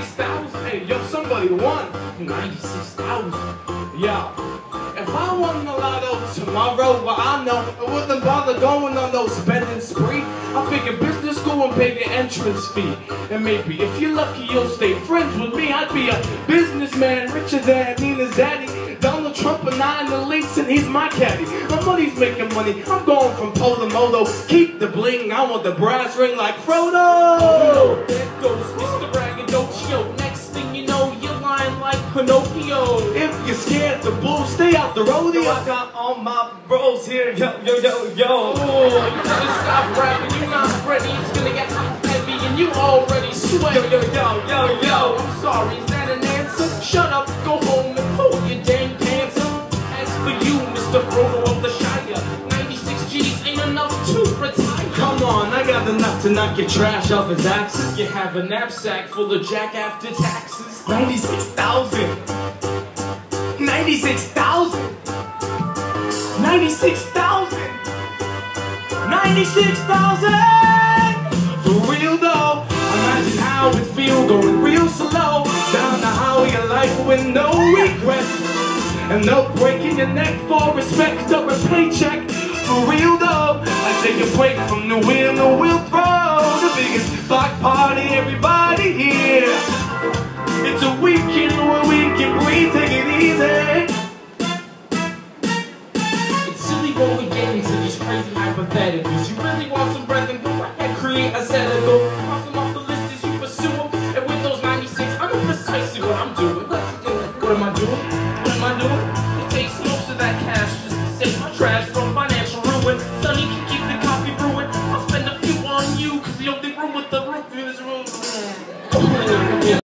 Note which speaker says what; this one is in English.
Speaker 1: 96,000. Hey, yo, somebody won. 96,000. Yeah. If I won the lotto tomorrow, well, I know I wouldn't bother going on no spending spree. I figure business school and pay the entrance fee. And maybe if you're lucky, you'll stay friends with me. I'd be a businessman richer than Nina's daddy. Donald Trump and I in the links, and he's my caddy. My money's making money. I'm going from pole to moto. Keep the bling. I want the brass ring like Frodo. There goes Mr. Braggadocio. Next thing you know, you're lying like Pinocchio. If you're scared to bull, stay out the rodeo.
Speaker 2: Yo, I got all my bros here. Yo, yo, yo, yo.
Speaker 1: Oh, you gotta stop rapping. You're not ready. It's gonna get heavy, and you already sweat.
Speaker 2: Yo, yo, yo, yo, yo.
Speaker 1: I'm sorry. Is that an answer? Shut up. Go home and pull your dang pants up. As for you, Mr. Frodo of the Shire, 96 G's ain't enough to retire. Come on, I got enough to knock your trash off his axes. You have a knapsack full of jack after taxes.
Speaker 2: 96,000. 96,000. 96,000. 96,000.
Speaker 1: For real though, imagine how it feel going real slow down the highway of life with no regrets. And no breaking your neck for respect or a paycheck. For real though, I take a break from the wheel, no wheel throw. The biggest block party, everybody